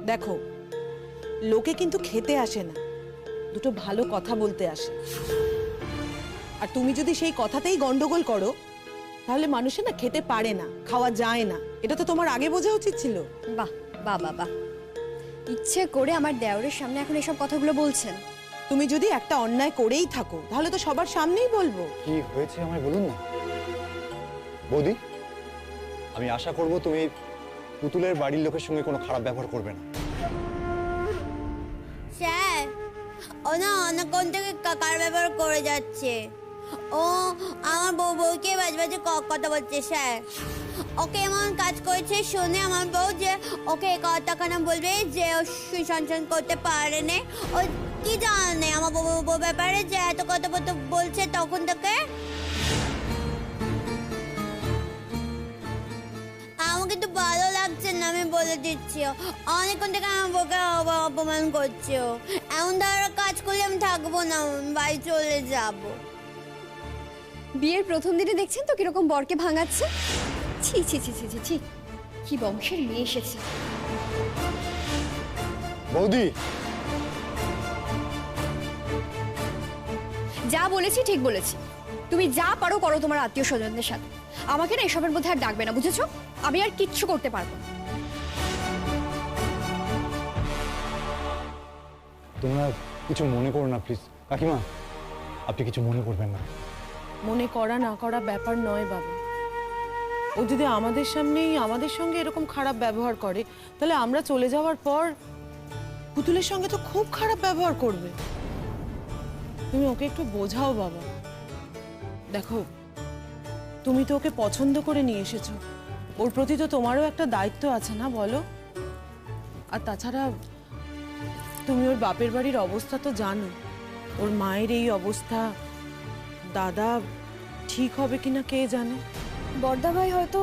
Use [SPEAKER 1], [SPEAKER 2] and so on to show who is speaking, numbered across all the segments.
[SPEAKER 1] দেখো, লোকে কিন্তু খেতে আসে না, দুটো ভালো কথা বলতে আসে। আর তুমি যদি সেই কথাতেই গন্ডগোল করো তাহলে মানুষে না খেতে পারে না, খাওয়া যায় না। এটা তো তোমার আগে বোঝা উচিত ছিল।
[SPEAKER 2] বাহ বাহ বাহ বাহ, ইচ্ছে করে আমার দেওরের সামনে এখন এসব কথাগুলো বলছেন।
[SPEAKER 1] তুমি যদি একটা অন্যায় করেই থাকো তাহলে তো সবার সামনেই বলবো।
[SPEAKER 3] কি হয়েছে আমায় বলুন না বৌদি। আমি আশা করব তুমি পুতুলের বাড়ির লোকের সঙ্গে কোনো খারাপ ব্যবহার করবে না।
[SPEAKER 4] স্যার, ও না অনেকক্ষণ থেকে কাকার ব্যবহার করে যাচ্ছে। ও আমার বউকে বাজে বাজে কথা বলছে স্যার। ওকে এমন কাজ করেছে শুনে আমার বউ যে ওকে এই কথাখানা বলবে যে ও সুসংসার করতে পারে না। ও কি জানে আমার বউ ব্যাপারে যে এত কথা বলছে তখন থেকে। আমার কিন্তু ভালো লাগছে না, আমি বলে দিচ্ছি। অনেকক্ষণ থেকে আমার বউকে অপমান করছে। এমন ধরনের কাজ করলে আমি থাকবো না, বাড়ি চলে যাবো।
[SPEAKER 2] বিয়ের প্রথম দিনে দেখছেন তো কিরকম বরকে ভাঙাচ্ছে। ছি ছি ছি ছি ছি ছি, কি বংশের মেয়ে এসেছে।
[SPEAKER 3] বৌদি,
[SPEAKER 2] যা বলেছি ঠিক বলেছি। তুমি যা পারো করো তোমার আত্মীয় স্বজনদের সাথে, আমাকে না এসবের মধ্যে আর ডাকবে না, বুঝেছো? আমি আর কিচ্ছু করতে পারবো না।
[SPEAKER 3] তোমরা কিছু মনে করো না প্লিজ। কাকিমা, আপনি কিছু মনে করবেন না।
[SPEAKER 1] মনে করা না করা ব্যাপার নয় বাবা। ও যদি আমাদের সামনেই আমাদের সঙ্গে এরকম খারাপ ব্যবহার করে তাহলে আমরা চলে যাওয়ার পর পুতুলের সঙ্গে তো খুব খারাপ ব্যবহার করবে। তুমি ওকে একটু বোঝাও বাবা। দেখো, তুমি তো ওকে পছন্দ করে নিয়ে এসেছো, ওর প্রতি তো তোমারও একটা দায়িত্ব আছে না, বলো? আর তাছাড়া তুমি ওর বাপের বাড়ির অবস্থা তো জানো। ওর মায়ের এই অবস্থা, দাদা ঠিক হবে কিনা কে জানে।
[SPEAKER 5] বড়দা ভাই হয়তো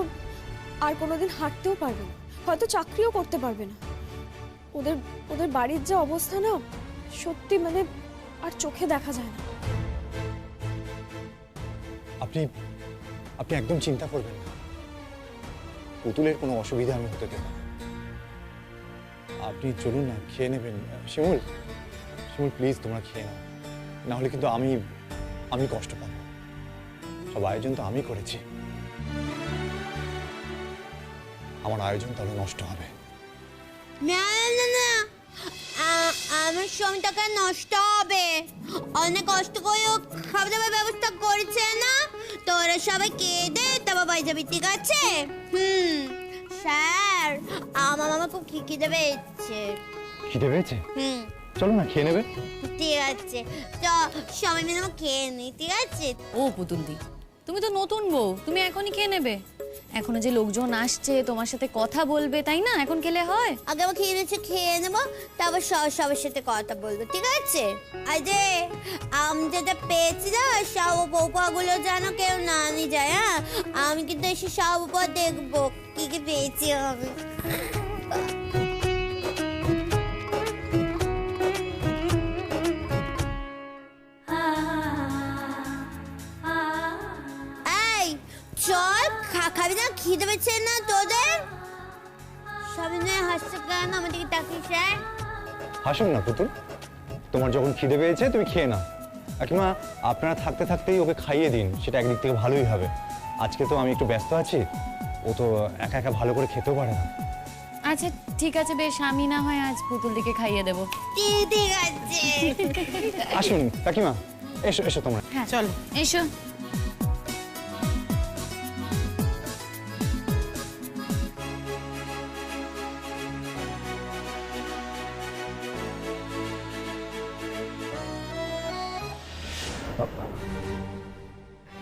[SPEAKER 5] আর কোনোদিন হাঁটতেও পারবে না, হয়তো চাকরিও করতে পারবে না। ওদের ওদের বাড়ির যে অবস্থা না, সত্যি মানে আর চোখে দেখা যায় না।
[SPEAKER 3] আপনি আপনি একদম চিন্তা করবেন না। পুতুলের কোনো অসুবিধা আমি হতে দেব না। আপনি চলুন না, খেয়ে নেবেন। শিমুল, শিমুল প্লিজ তোমরা খেয়ে নাও, না হলে কিন্তু আমি কষ্ট পাবো। সব আয়োজন তো আমি করেছি, আমার আয়োজন তাহলে নষ্ট হবে।
[SPEAKER 4] না না না, আমার সময়টাকে নষ্ট হবে। অনেক কষ্ট করে খাওয়া দাওয়ার ব্যবস্থা করেছে না, তোরা সবাই খেয়ে দে, তারপর বাড়ি যাবি, ঠিক আছে? স্যার, আমার মামা খুব খিদে পেয়েছে।
[SPEAKER 3] খিদে পেয়েছে? চলো না খেয়ে নেবে।
[SPEAKER 4] ঠিক আছে, তো সবাই মিলে আমরা খেয়ে নিই, ঠিক আছে?
[SPEAKER 6] ও পুতুলদি, তুমি তো নতুন বউ, তুমি এখনই খেয়ে নেবে? এখনো যে লোকজন আসছে তোমার সাথে কথা বলবে, তাই না? এখন খেলে হয়?
[SPEAKER 4] আগে আমার খেয়ে নিচ্ছে, খেয়ে নেবো, তারপর সবার সাথে কথা বলবো, ঠিক আছে? আর যে আমি যেটা পেয়েছি না, সব উপহারগুলো যেন কেউ না নিয়ে যায়। হ্যাঁ, আমি কিন্তু এসে সব উপহার দেখবো কি কি পেয়েছি আমি। এই চল, খাবি না? খিদে পেয়েছে না তোদের? সামনে হাসছে কেন আমার দিকে তাকিয়ে? স্যার,
[SPEAKER 3] হাসুন না পুতুল, তোমার যখন খিদে পেয়েছে তুমি খেয়ে নাও। কাকিমা, আপনারা থাকতে থাকতেই ওকে খাইয়ে দিন, সেটা একদিক থেকে ভালোই হবে। আজকে তো আমি একটু ব্যস্ত আছি, ও তো একা একা ভালো করে খেতেও পারে না।
[SPEAKER 6] আচ্ছা ঠিক আছে, বেশ, আমি না হয় আজ পুতুলদিকে খাইয়ে দেবো।
[SPEAKER 4] ঠিক আছে।
[SPEAKER 3] আসুন কাকিমা, এসো এসো তোমরা।
[SPEAKER 6] হ্যাঁ
[SPEAKER 1] চলো
[SPEAKER 6] এসো।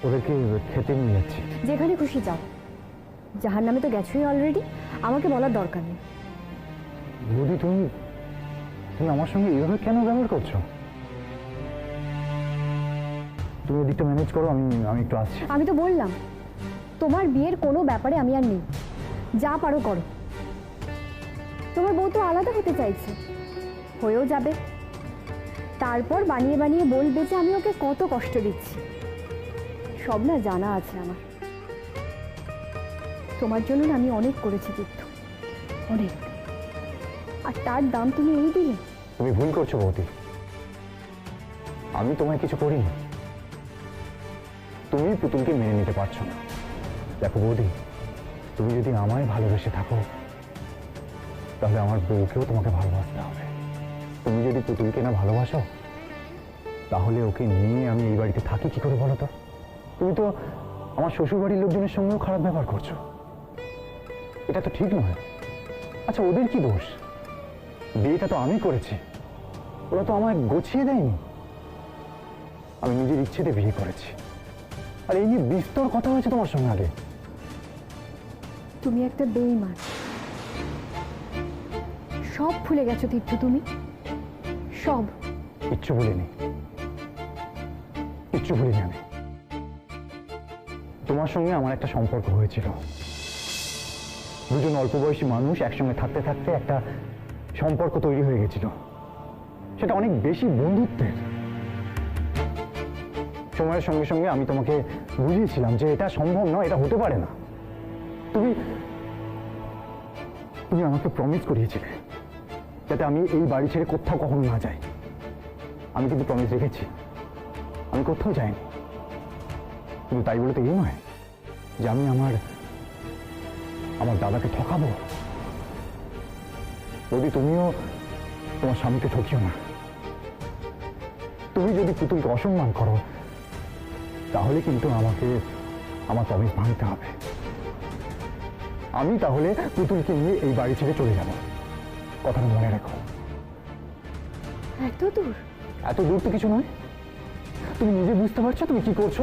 [SPEAKER 3] ওদেরকে খেতে নিয়ে যাচ্ছি।
[SPEAKER 2] যেখানে খুশি যাও, জাহার নামে তো গেছোই অলরেডি, আমাকে বলার দরকার নেই।
[SPEAKER 3] বৌদি, তুমি আমার সঙ্গে এভাবে কেন ব্যবহার করছো? তুমি ওদিকটা ম্যানেজ করো, আমি একটু আসছি।
[SPEAKER 2] আমি তো বললাম তোমার বিয়ের কোনো ব্যাপারে আমি আর নেই, যা পারো করো। তোমার বউ তো আলাদা হতে চাইছে, হয়েও যাবে। তারপর বানিয়ে বানিয়ে বলবে যে আমি ওকে কত কষ্ট দিচ্ছি। সব না জানা আছে আমার। তোমার জন্য না আমি অনেক করেছি তীর্থ, অনেক। আর তার দাম তুমি এই দিলে?
[SPEAKER 3] তুমি ভুল করছো বৌদি, আমি তোমায় কিছু করিনি। তুমি পুতুলকে মেনে নিতে পারছো না। দেখো বৌদি, তুমি যদি আমায় ভালোবেসে থাকো তাহলে আমার বউকেও তোমাকে ভালোবাসতে হবে। তুমি যদি পুতুলকে না ভালোবাসো তাহলে ওকে নিয়ে আমি এই বাড়িতে থাকি কি করে বলো তো? তুমি তো আমার শ্বশুর বাড়ির লোকজনের সঙ্গেও খারাপ ব্যবহার করছো, এটা তো ঠিক নয়। আচ্ছা ওদের কি দোষ? বিয়েটা তো আমি করেছি, ওরা তো আমায় গুছিয়ে দেয়নি। আমি নিজের ইচ্ছেতে বিয়ে করেছি। আর এই নিয়ে বিস্তর কথা হয়েছে তোমার সঙ্গে আগে।
[SPEAKER 2] তুমি একটা বেঈমান। সব ভুলে গেছো তীর্থ, তুমি সব।
[SPEAKER 3] কিচ্ছু ভুলিনি, কিচ্ছু ভুলিনি আমি। তোমার সঙ্গে আমার একটা সম্পর্ক হয়েছিল। দুজন অল্প বয়সী মানুষ একসঙ্গে থাকতে থাকতে একটা সম্পর্ক তৈরি হয়ে গেছিল, সেটা অনেক বেশি বন্ধুত্বের। সময়ের সঙ্গে সঙ্গে আমি তোমাকে বুঝিয়েছিলাম যে এটা সম্ভব নয়, এটা হতে পারে না। তুমি তুমি আমাকে প্রমিস করিয়েছিলে যাতে আমি এই বাড়ি ছেড়ে কোথাও কখনো না যাই। আমি কিন্তু প্রমিস রেখেছি, আমি কোথাও যাইনি। কিন্তু তাই বলে তো এই নয় যে আমি আমার দাদাকে ঠকাবো। যদি তুমিও তোমার স্বামীকে ঠকিও না। তুমি যদি পুতুলকে অসম্মান করো তাহলে কিন্তু আমাকে আমার প্রমিস ভাঙতে হবে। আমি তাহলে পুতুলকে নিয়ে এই বাড়ি ছেড়ে চলে যাব, কথাটা মনে রাখো।
[SPEAKER 2] এত দূর?
[SPEAKER 3] এত দূর তো কিছু নয়। তুমি নিজে বুঝতে পারছো তুমি কি করছো?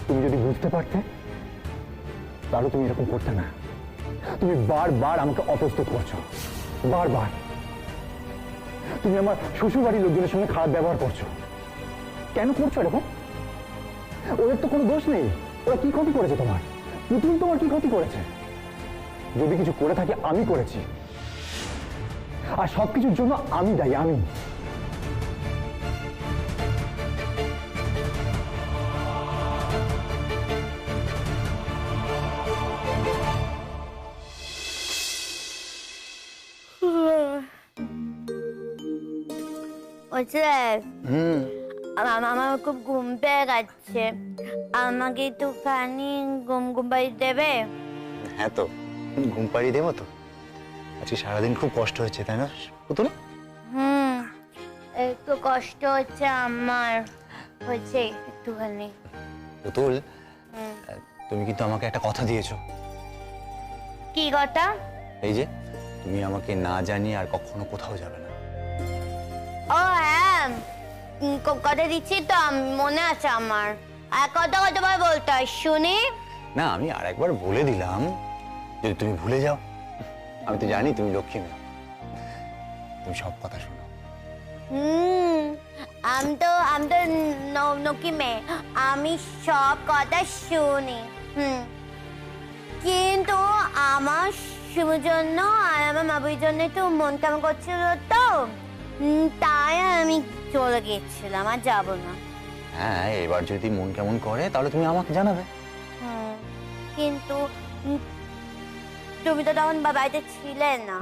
[SPEAKER 3] তুমি যদি বুঝতে পারতে তাহলে তুমি এরকম করতে না। তুমি বারবার আমাকে অপ্রস্তুত করছো, বারবার। তুমি আমার শ্বশুর বাড়ির লোকজনের সঙ্গে খারাপ ব্যবহার করছো। কেন করছো এরকম? ওদের তো কোনো দোষ নেই। ওরা কি ক্ষতি করেছে তোমার? পুতুল তোমার কি ক্ষতি করেছে? যদি কিছু করে থাকে আমি করেছি, আর সবকিছুর জন্য আমি দায়ী। আমি
[SPEAKER 4] আমার খুব ঘুম পেয়ে গেছে, আমাকে একটুখানি ঘুম পাড়ি দেবে?
[SPEAKER 3] হ্যাঁ তো ঘুম পাড়িয়ে দেবো তো। আজকে সারাদিন খুব কষ্ট হচ্ছে তাই না পুতুল?
[SPEAKER 4] একটু কষ্ট হচ্ছে আমার, হচ্ছে একটুখানি।
[SPEAKER 3] পুতুল, তুমি কিন্তু আমাকে একটা কথা দিয়েছো।
[SPEAKER 4] কি কথা?
[SPEAKER 3] এই যে তুমি আমাকে না জানিয়ে আর কখনো কোথাও যাবে না।
[SPEAKER 4] ও হ্যাঁ, কথা দিচ্ছি তো, মনে আছে আমার। আর কতবার বলতে হয় শুনি?
[SPEAKER 3] না আমি আর একবার বলে দিলাম, যদি তুমি ভুলে যাও। আমি তো জানি তুমি লক্ষ্মী মেয়ে, তুমি সব কথা শোনো।
[SPEAKER 4] আমি তো নকি মেয়ে, আমি সব কথা শুনি। কিন্তু আমার শুভর জন্য আর আমার মাবুর জন্য একটু মন কেমন করছিল তো, তাই আমি চলে গিয়েছিলাম, আর যাবো না।
[SPEAKER 3] হ্যাঁ এবার যদি মন কেমন করে তাহলে তুমি আমাকে জানাবে।
[SPEAKER 4] কিন্তু তুমি তো তখন বাড়িতে ছিলে না।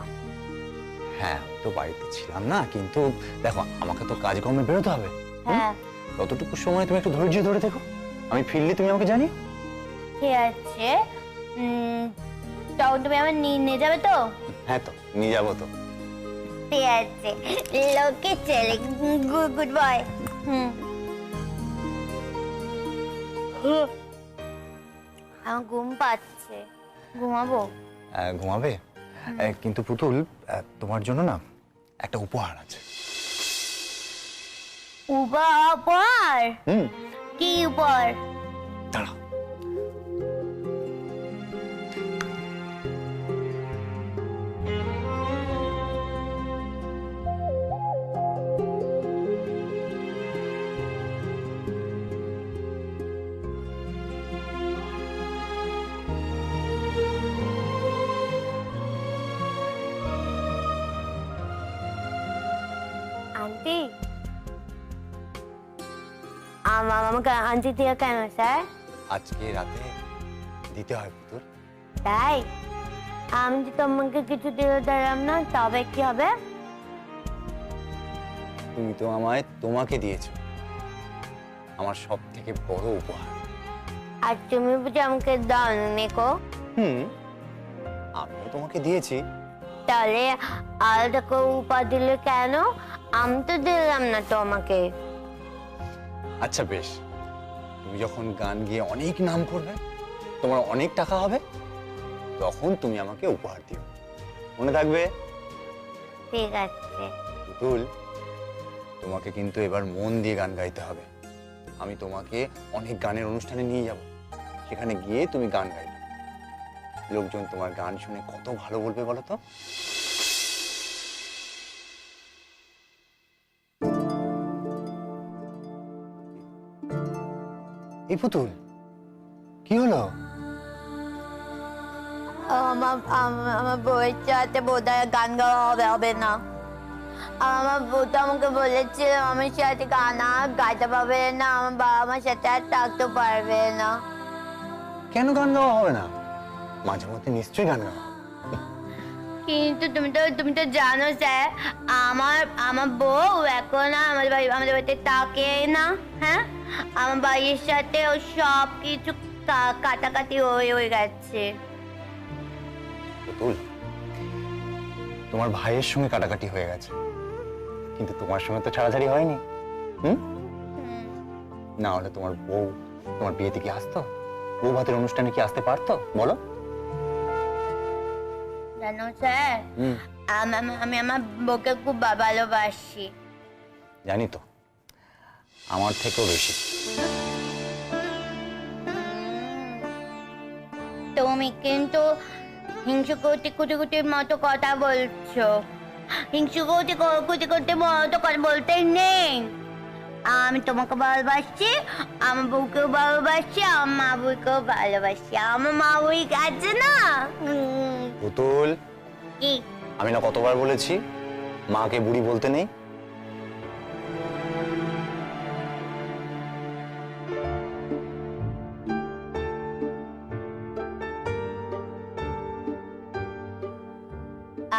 [SPEAKER 3] হ্যাঁ তো বাড়িতে ছিলাম না, কিন্তু দেখো আমাকে তো কাজকর্মে বেরোতে হবে।
[SPEAKER 4] হ্যাঁ
[SPEAKER 3] ততটুকু সময় তুমি একটু ধৈর্য ধরে থেকো, আমি ফিরলে তুমি আমাকে জানিও।
[SPEAKER 4] ঠিক আছে, তখন তুমি আমার নিয়ে যাবে তো?
[SPEAKER 3] হ্যাঁ তো নিয়ে যাবো তো।
[SPEAKER 4] ঠিক আছে, লোকে ছেলে, গুড বয়। আমার ঘুম পাচ্ছে, ঘুমাবো।
[SPEAKER 3] ঘুমাবে? কিন্তু পুতুল তোমার জন্য না একটা উপহার আছে।
[SPEAKER 4] উপহার? কি উপহার?
[SPEAKER 3] দাঁড়াও।
[SPEAKER 4] আন্টি, আমাকে আন্টি দিয়ে কেন স্যার?
[SPEAKER 3] আজকে রাতে দিতে হয় পুতুল।
[SPEAKER 4] তাই? আমি যে তোমাকে কিছু দিয়ে দিলাম না, তবে কি হবে?
[SPEAKER 3] তুমি তো আমায় তোমাকে দিয়েছো আমার সব থেকে বড় উপহার।
[SPEAKER 4] আর তুমি বুঝি আমাকে দাও নিকো?
[SPEAKER 3] আমিও তোমাকে দিয়েছি।
[SPEAKER 4] তাহলে আলাদা করে উপহার দিলে কেন? আমি তো দিলাম না তোমাকে।
[SPEAKER 3] আচ্ছা বেশ, তুমি যখন গান গিয়ে অনেক নাম করবে, তোমার অনেক টাকা হবে, তখন তুমি আমাকে উপহার দিও, মনে থাকবে?
[SPEAKER 4] ঠিক আছে।
[SPEAKER 3] পুতুল, তোমাকে কিন্তু এবার মন দিয়ে গান গাইতে হবে। আমি তোমাকে অনেক গানের অনুষ্ঠানে নিয়ে যাব, সেখানে গিয়ে তুমি গান গাইবে। লোকজন তোমার গান শুনে কত ভালো বলবে বলো তো। এই পুতুল, কি হলো?
[SPEAKER 4] আমার বউয়ের সাথে বোধহয় গান গাওয়া হবে না। আমার বউ তো আমাকে বলেছিল আমার সাথে গান আর গাইতে পারবে না, আমার বাবা আমার সাথে আর থাকতে পারবে না।
[SPEAKER 3] কেন গান গাওয়া হবে না? মাঝে মধ্যে নিশ্চয়ই গান গাওয়া হবে।
[SPEAKER 4] কিন্তু তুমি তো জানো স্যার, আমার বউ এখন আমাদের বাড়িতে থাকে না। হ্যাঁ, আমার বাড়ির সাথে ও সব কিছু কাটাকাটি হয়ে গেছে।
[SPEAKER 3] পুতুল, তোমার ভাইয়ের সঙ্গে কাটাকাটি হয়ে গেছে, কিন্তু তোমার সঙ্গে তো ছাড়াছাড়ি হয়নি। না হলে তোমার বউ তোমার বিয়েতে কি আসতো? বউ ভাতের অনুষ্ঠানে কি আসতে পারতো বলো?
[SPEAKER 4] জানো স্যার, আমি আমার বউকে খুব ভালোবাসি।
[SPEAKER 3] জানি তো, আমার থেকেও বেশি।
[SPEAKER 4] তুমি কিন্তু হিংসুকুটির মতো কথা বলছো। হিংসুকুটির মতো কথা বলতে নেই। আমি তোমাকে ভালোবাসি, আমার বউকেও ভালোবাসি, আমার মা বউকেও ভালোবাসি। আমার মা বই আছে না।
[SPEAKER 3] পুতুল,
[SPEAKER 4] কি?
[SPEAKER 3] আমি না কতবার বলেছি মাকে বুড়ি বলতে নেই?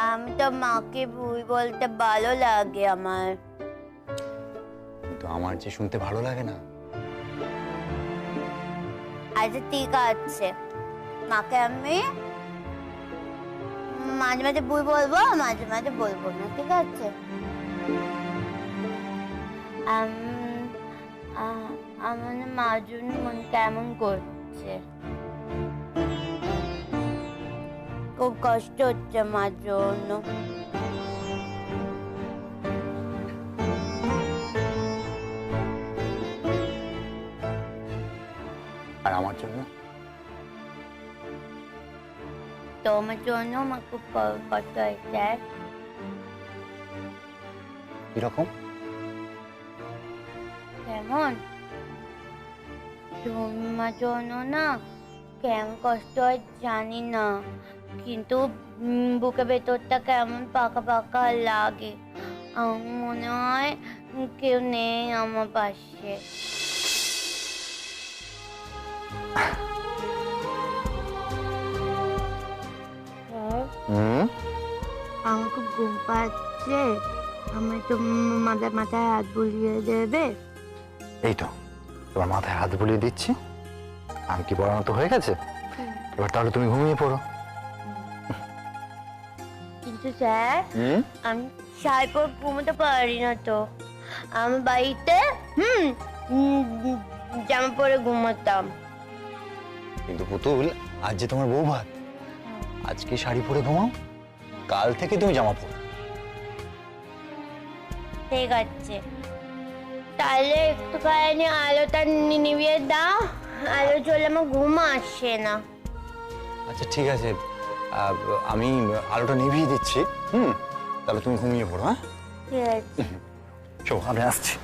[SPEAKER 4] আমি তো মাকে বুড়ি বলতে ভালো লাগে আমার।
[SPEAKER 3] কিন্তু আমার যে শুনতে ভালো লাগে না।
[SPEAKER 4] আচ্ছা ঠিক আছে, মাকে আমি মাঝে মাঝে বুড়ি বলবো, মাঝে মাঝে বলবো না, ঠিক আছে? আমার না মার জন্য মন কেমন করছে, খুব কষ্ট হচ্ছে মার জন্য।
[SPEAKER 3] আর আমার জন্য?
[SPEAKER 4] তোমার জন্য আমার খুব কষ্ট হয়েছে।
[SPEAKER 3] কিরকম?
[SPEAKER 4] কেমন? তোমার জন্য না কেমন কষ্ট হয় জানি না, কিন্তু বুকের ভেতরটা কেমন পাকা পাকা লাগে। আমার মনে হয় কেউ নেই আমার পাশে। আমার খুব ঘুম পাচ্ছে, আমি তো মাথায় হাত বুলিয়ে দেবে?
[SPEAKER 3] এই তো তোমার মাথায় হাত বুলিয়ে দিচ্ছি। আমি কি পড়ানো তো হয়ে গেছে? এবার তাহলে তুমি ঘুমিয়ে পড়ো।
[SPEAKER 4] কিন্তু স্যার, আমি শাড়ি পরে ঘুমোতে পারি না তো। আমার বাড়িতে জামা পরে ঘুমোতাম।
[SPEAKER 3] কিন্তু পুতুল, আজ যে তোমার বউ ভাত, আজকে শাড়ি পরে ঘুমাও, কাল থেকে তুমি জামা পরো।
[SPEAKER 4] ঠিক আছে, তাহলে একটুখানি আলোটা নিভিয়ে দাও, আলো জ্বলে আমার ঘুম আসে না।
[SPEAKER 3] আচ্ছা ঠিক আছে, আমি আলোটা নিভিয়ে দিচ্ছি। তাহলে তুমি ঘুমিয়ে পড়ো। হ্যাঁ
[SPEAKER 4] ঠিক আছে।
[SPEAKER 3] চো, আমি আসছি।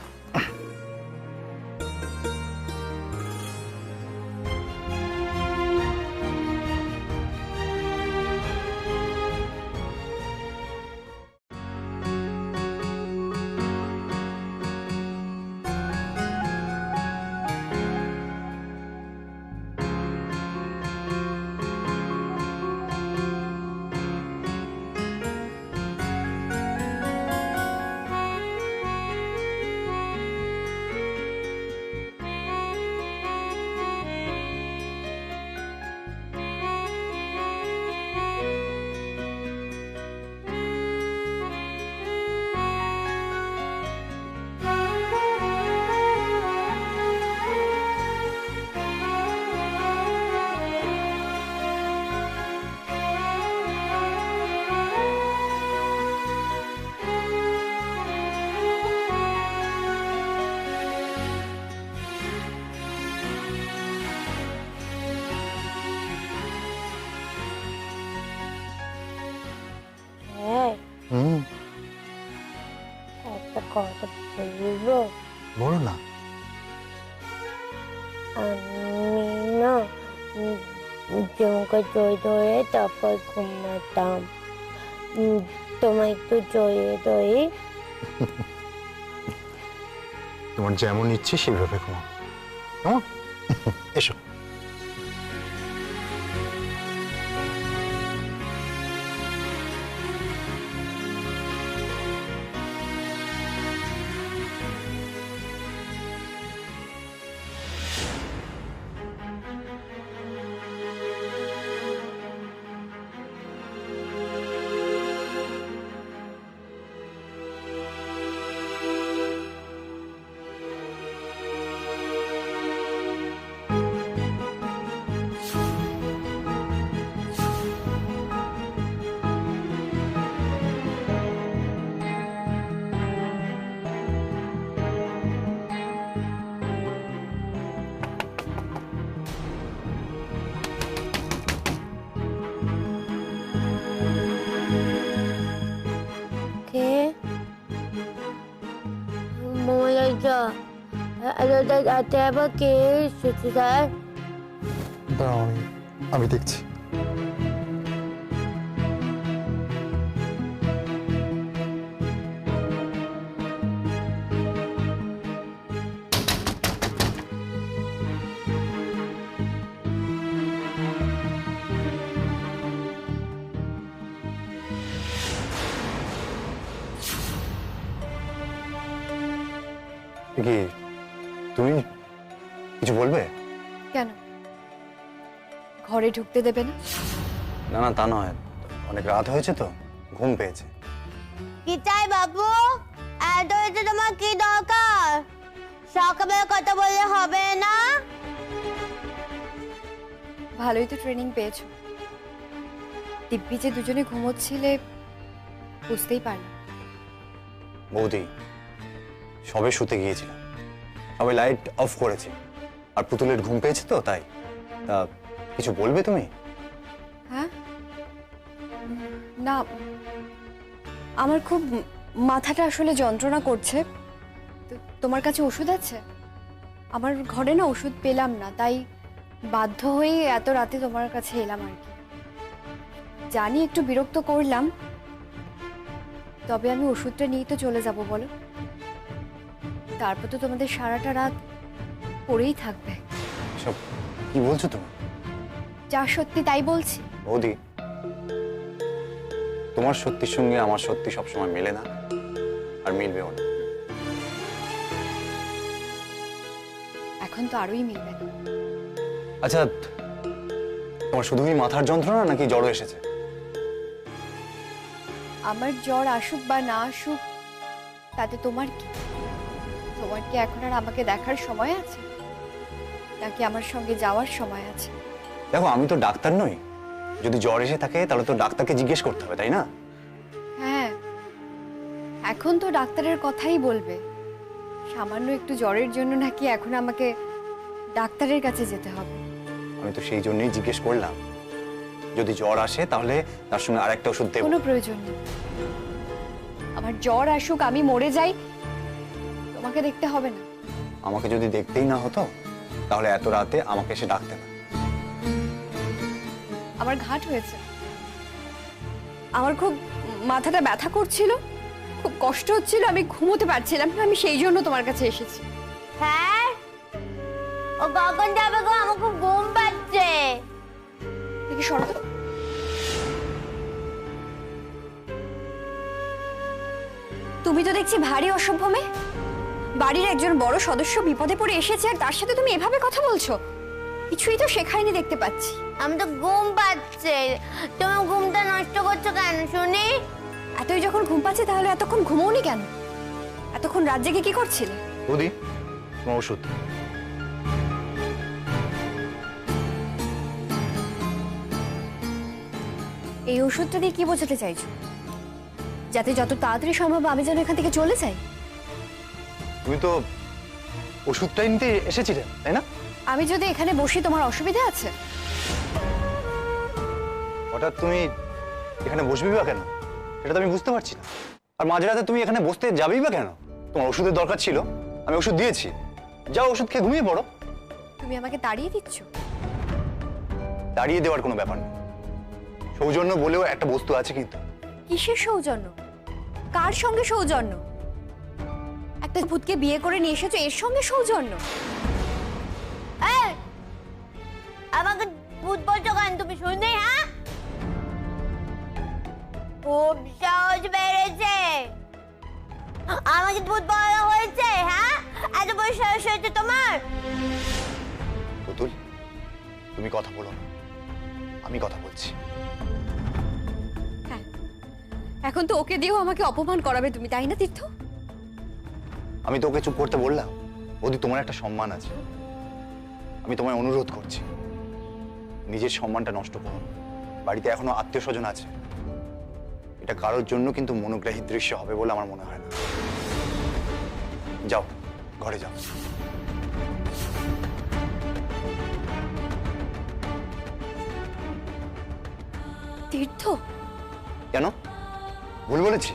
[SPEAKER 4] কথা বলবো?
[SPEAKER 3] বলো না।
[SPEAKER 4] আমি না জমকে জড়িয়ে ধরে তারপর ঘুমাতাম। তোমায় একটু জড়িয়ে ধরি।
[SPEAKER 3] তোমার যেমন ইচ্ছে সেভাবে ঘুমাও, কেমন? এসো।
[SPEAKER 4] কে? মহারাজা, রাতে আবার কে এসেছে স্যার?
[SPEAKER 3] দাঁড়াও, আমি দেখছি। কি তুমি কিছু বলবে?
[SPEAKER 2] কেন ঘরে ঢুকতে দেবে না?
[SPEAKER 3] না না, তা নয়, অনেক রাত হয়েছে তো, ঘুম পেয়েছে।
[SPEAKER 4] কি চাই বাবু? এত রাতে তোমার কি দরকার? সকালে কথা বললে হবে না?
[SPEAKER 2] ভালোই তো ট্রেনিং পেয়েছো। দিব্যি যে দুজনে ঘুমোচ্ছিলে বুঝতেই পারলাম।
[SPEAKER 3] বৌদি, সবে শুতে গিয়েছিলাম, সবাই লাইট অফ করেছে, আর পুতুলের ঘুম পেয়েছে তো তাই। তা কিছু বলবে তুমি?
[SPEAKER 2] হ্যাঁ, না আমার খুব মাথাটা আসলে যন্ত্রণা করছে। তোমার কাছে ওষুধ আছে? আমার ঘরে না ওষুধ পেলাম না, তাই বাধ্য হয়ে এত রাতে তোমার কাছে এলাম আর কি। জানি একটু বিরক্ত করলাম, তবে আমি ওষুধটা নিয়ে তো চলে যাব বলো। তারপর তো তোমাদের সারাটা রাত পড়েই থাকবে।
[SPEAKER 3] সব কি বলছো তুমি?
[SPEAKER 2] যা সত্যি তাই বলছি।
[SPEAKER 3] বৌদি, তোমার সত্যির সঙ্গে আমার সত্যি সবসময় মেলে না, আর মিলবেও না।
[SPEAKER 2] এখন তো আরোই মিলবে না।
[SPEAKER 3] আচ্ছা, তোমার শুধুই মাথার যন্ত্রণা নাকি জ্বর এসেছে?
[SPEAKER 2] আমার জ্বর আসুক বা না আসুক তাতে তোমার কি? তোমার কি এখন আর আমাকে দেখার সময় আছে, নাকি আমার সঙ্গে যাওয়ার সময় আছে?
[SPEAKER 3] দেখো, আমি তো ডাক্তার নই, যদি জ্বর এসে থাকে তাহলে তো ডাক্তারকে জিজ্ঞেস করতে হবে, তাই না?
[SPEAKER 2] হ্যাঁ, এখন তো ডাক্তারের কথাই বলবে। সামান্য একটু জ্বরের জন্য নাকি এখন আমাকে ডাক্তারের কাছে যেতে হবে?
[SPEAKER 3] আমি তো সেই জন্যই জিজ্ঞেস করলাম, যদি জ্বর আসে তাহলে তার সঙ্গে আরেকটা ওষুধ দেবো।
[SPEAKER 2] কোনো প্রয়োজন নেই। আমার জ্বর আসুক, আমি মরে যাই, তোমাকে দেখতে হবে না।
[SPEAKER 3] আমাকে যদি দেখতেই না হতো তাহলে এত রাতে আমাকে এসে ডাকতে না।
[SPEAKER 2] আমার ঘাট হয়েছে, আমার খুব মাথাটা ব্যথা করছিল, খুব কষ্ট হচ্ছিল, আমি ঘুমোতে পারছিলাম না, আমি সেই জন্য তোমার কাছে এসেছি।
[SPEAKER 4] হ্যাঁ, ও কখন যাবে গো? আমার খুব ঘুম পাচ্ছে।
[SPEAKER 2] দেখি সরো তো। তুমি তো দেখছি ভারী অসভ্য মেয়ে। বাড়ির একজন বড় সদস্য বিপদে পড়ে এসেছে আর তার সাথে তুমি এভাবে কথা বলছো? কিছুই তো শেখায়নি দেখতে পাচ্ছি।
[SPEAKER 4] আমি তো ঘুম পাচ্ছে, তুমি ঘুমটা নষ্ট করছো কেন শুনি?
[SPEAKER 2] এতই যখন ঘুম পাচ্ছে তাহলে এতক্ষণ ঘুমোওনি কেন? এতক্ষণ রাত জেগে কি করছিলে?
[SPEAKER 3] বৌদি, তোমার ওষুধ।
[SPEAKER 2] এই ওষুধটা দিয়ে কি বোঝাতে চাইছো? যাতে যত তাড়াতাড়ি সম্ভব আমি যেন এখান থেকে চলে যাই?
[SPEAKER 3] তুমি তো ওষুধটাই নিতে এসেছিলে, তাই না?
[SPEAKER 2] আমি যদি এখানে বসি তোমার অসুবিধা আছে?
[SPEAKER 3] হঠাৎ তুমি এখানে বসবি বা কেন, সেটা তো আমি বুঝতে পারছি না। আর মাঝরাতে তুমি এখানে বসতে যাবেই বা কেন? তোমার ওষুধের দরকার ছিল, আমি ওষুধ দিয়েছি। যাও ওষুধ খেয়ে ঘুমিয়ে পড়ো।
[SPEAKER 2] তুমি আমাকে তাড়িয়ে দিচ্ছ?
[SPEAKER 3] দাঁড়িয়ে দেওয়ার কোনো ব্যাপার নেই। সৌজন্য বলেও একটা বস্তু আছে কিন্তু।
[SPEAKER 2] কিসের সৌজন্য? কার সঙ্গে সৌজন্য? একটা ভূতকে বিয়ে করে নিয়ে এসেছো, এর সঙ্গে সৌজন্য?
[SPEAKER 4] এই, আমাকে ভূত বলছো কেন তুমি? শুনে হ্যাঁ, খুব সাহস বেড়েছে। আমাকে ভূত বলা হয়েছে? হ্যাঁ, এত বড় সাহস হয়েছে তোমার?
[SPEAKER 3] পুতুল, তুমি কথা বলো না, আমি কথা বলছি।
[SPEAKER 2] হ্যাঁ, এখন তো ওকে দিয়েও আমাকে অপমান করাবে তুমি, তাই না তীর্থ?
[SPEAKER 3] আমি তোকে চুপ করতে বললাম। বৌদি, তোমার একটা সম্মান আছে, আমি তোমায় অনুরোধ করছি, নিজের সম্মানটা নষ্ট করো না। বাড়িতে এখনো আত্মীয় স্বজন আছে, এটা কারোর জন্য কিন্তু মনোগ্রাহী দৃশ্য হবে বলে আমার মনে হয় না। যাও, ঘরে যাও।
[SPEAKER 2] তীর্থ,
[SPEAKER 3] কেন? ভুল বলেছি?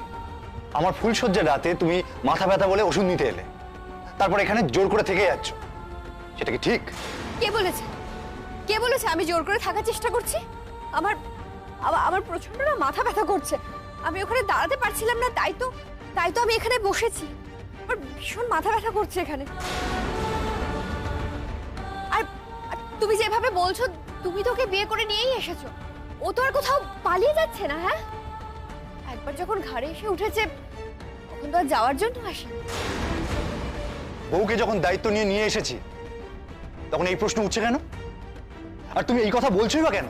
[SPEAKER 3] আমার ফুলসজ্জার রাতে তুমি মাথা ব্যথা বলে ওষুধ নিতে এলে, তারপর এখানে জোর করে থেকে যাচ্ছ, সেটা কি ঠিক?
[SPEAKER 2] কে বলেছে? কে বলেছে আমি জোর করে থাকার চেষ্টা করছি? আমার আমার প্রচন্ড না মাথা ব্যথা করছে, আমি ওখানে দাঁড়াতে পারছিলাম না, তাই তো আমি এখানে বসেছি। আমার ভীষণ মাথা ব্যথা করছে এখানে। আর আর তুমি যেভাবে বলছো, তুমি তো ওকে বিয়ে করে নিয়েই এসেছো, ও তো আর কোথাও পালিয়ে যাচ্ছে না। হ্যাঁ, একবার যখন ঘাড়ে এসে উঠেছে তখন তো আর যাওয়ার জন্য আসেনি।
[SPEAKER 3] বউকে যখন দায়িত্ব নিয়ে নিয়ে এসেছি, তখন এই প্রশ্ন উঠছে কেন? আর তুমি এই কথা বলছোই বা কেন?